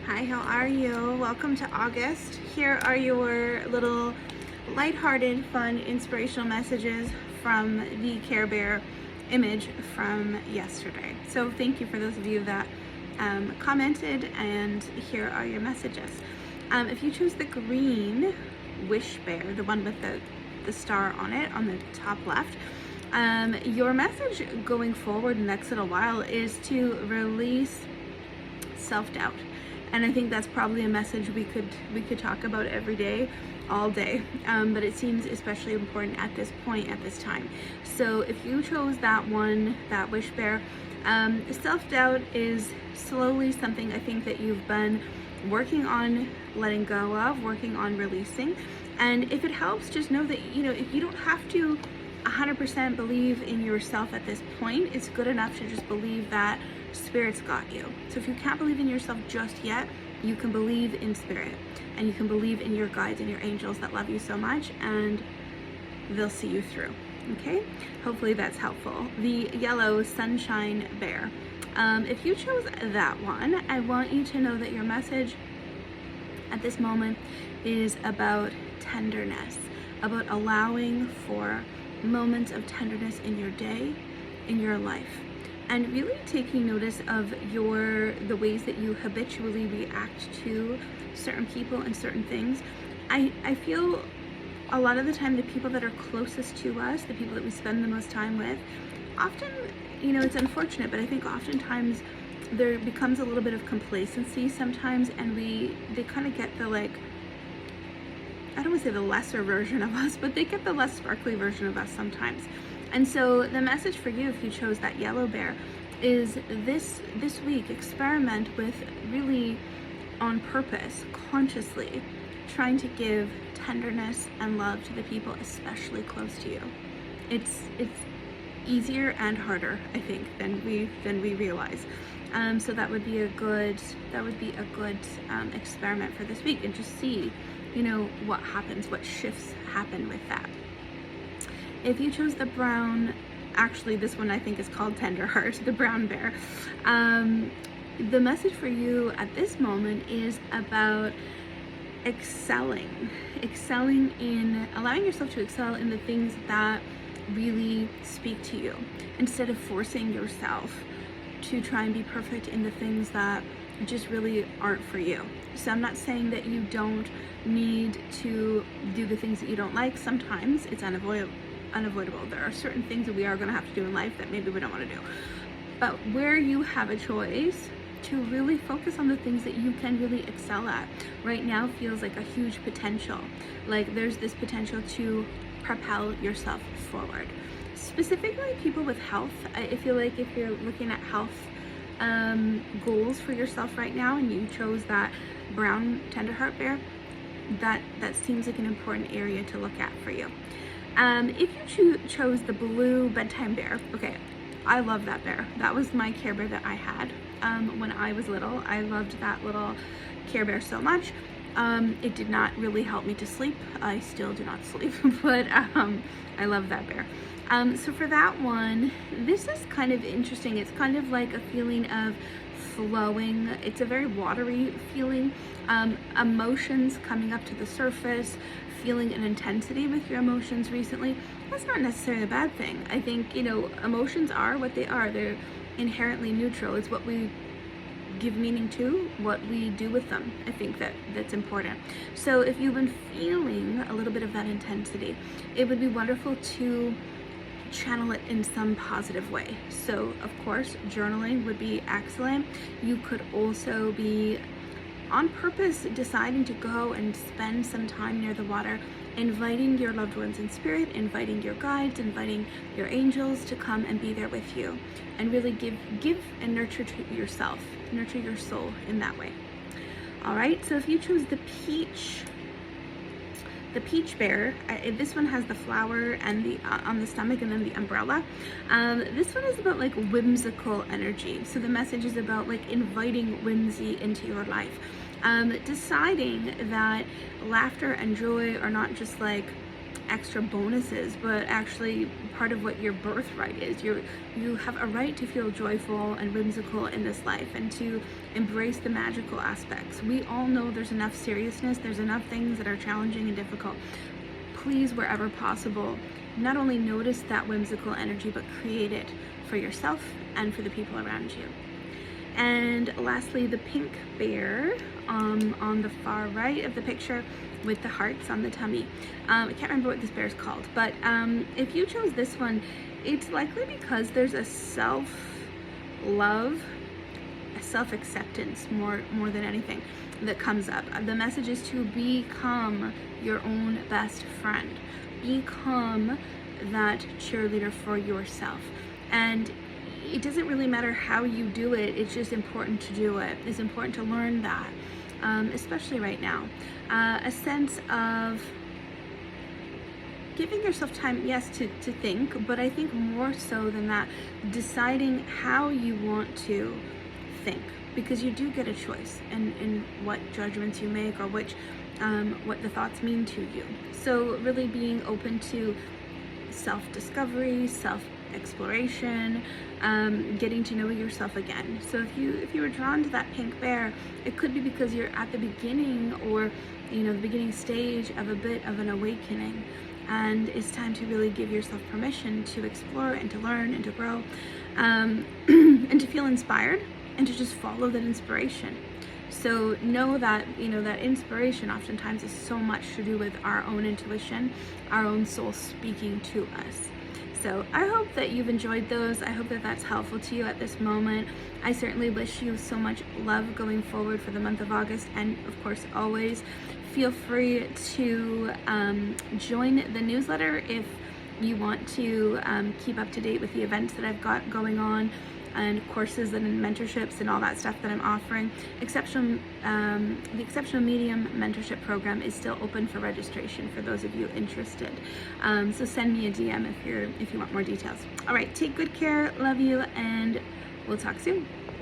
Hi, how are you? Welcome to August. Here are your little lighthearted, fun, inspirational messages from the Care Bear image from yesterday. So thank you for those of you that commented, and here are your messages. If you choose the green wish bear, the one with the star on it on the top left, your message going forward the next little while is to release self-doubt. And I think that's probably a message we could talk about every day, all day, but it seems especially important at this point, at this time. So if you chose that one, that wish bear, self-doubt is slowly something I think that you've been working on letting go of, working on releasing. And if it helps, just know that, if you don't have to 100% believe in yourself at this point, it's good enough to just believe that Spirit's got you. So if you can't believe in yourself just yet, you can believe in Spirit, and you can believe in your guides and your angels that love you so much, and they'll see you through. Okay, hopefully that's helpful. The yellow sunshine bear, if you chose that one, I want you to know that your message at this moment is about tenderness, about allowing for moments of tenderness in your day, in your life, and really taking notice of the ways that you habitually react to certain people and certain things. I feel a lot of the time the people that are closest to us, the people that we spend the most time with, often, it's unfortunate, but I think oftentimes there becomes a little bit of complacency sometimes, and they kind of get the, like, I don't want to say the lesser version of us, but they get the less sparkly version of us sometimes. And so the message for you, if you chose that yellow bear, is this week, experiment with really on purpose, consciously trying to give tenderness and love to the people especially close to you. It's easier and harder, I think, than we realize. So that would be a good experiment for this week, and just see, what happens, what shifts happen with that. If you chose the brown, actually this one I think is called Tenderheart, the brown bear, the message for you at this moment is about excelling in allowing yourself to excel in the things that really speak to you, instead of forcing yourself to try and be perfect in the things that just really aren't for you. So I'm not saying that you don't need to do the things that you don't like. Sometimes it's unavoidable. There are certain things that we are going to have to do in life that maybe we don't want to do. But where you have a choice to really focus on the things that you can really excel at right now feels like a huge potential. Like there's this potential to propel yourself forward. Specifically people with health, I feel like if you're looking at health goals for yourself right now, and you chose that brown Tenderheart bear, that seems like an important area to look at for you. If you chose the blue bedtime bear, okay, I love that bear. That was my Care Bear that I had when I was little. I loved that little Care Bear so much. It did not really help me to sleep. I still do not sleep, but I love that bear. So for that one, this is kind of interesting. It's kind of like a feeling of flowing. It's a very watery feeling. Emotions coming up to the surface, feeling an intensity with your emotions recently. That's not necessarily a bad thing. I think, emotions are what they are. They're inherently neutral. It's what we give meaning to, what we do with them. I think that's important. So if you've been feeling a little bit of that intensity, it would be wonderful to channel it in some positive way. So of course, journaling would be excellent. You could also be on purpose deciding to go and spend some time near the water, inviting your loved ones in spirit, inviting your guides, inviting your angels to come and be there with you, and really give and nurture to yourself, nurture your soul in that way. All right, so if you choose the peach bear, this one has the flower and the on the stomach, and then the umbrella. This one is about like whimsical energy. So the message is about like inviting whimsy into your life. Deciding that laughter and joy are not just like extra bonuses, but actually part of what your birthright is. You have a right to feel joyful and whimsical in this life and to embrace the magical aspects. We all know there's enough seriousness, there's enough things that are challenging and difficult. Please, wherever possible, not only notice that whimsical energy, but create it for yourself and for the people around you. And lastly, the pink bear on the far right of the picture with the hearts on the tummy. I can't remember what this bear is called, but if you chose this one, it's likely because there's a self-love, a self-acceptance more than anything that comes up. The message is to become your own best friend. Become that cheerleader for yourself. And it doesn't really matter how you do it, it's just important to do it. It's important to learn that, especially right now. A sense of giving yourself time, yes, to think, but I think more so than that, deciding how you want to think, because you do get a choice in what judgments you make or what the thoughts mean to you. So really being open to self-discovery, self-exploration, getting to know yourself again. So if you were drawn to that pink bear, it could be because you're at the beginning, or the beginning stage of a bit of an awakening, and it's time to really give yourself permission to explore and to learn and to grow, and to feel inspired and to just follow that inspiration. So know that that inspiration oftentimes is so much to do with our own intuition, our own soul speaking to us. So I hope that you've enjoyed those. I hope that that's helpful to you at this moment. I certainly wish you so much love going forward for the month of August, and of course always feel free to join the newsletter if you want to keep up to date with the events that I've got going on, and courses and mentorships and all that stuff that I'm offering. The Exceptional Medium Mentorship Program is still open for registration for those of you interested. So send me a DM if you want more details. All right, take good care, love you, and we'll talk soon.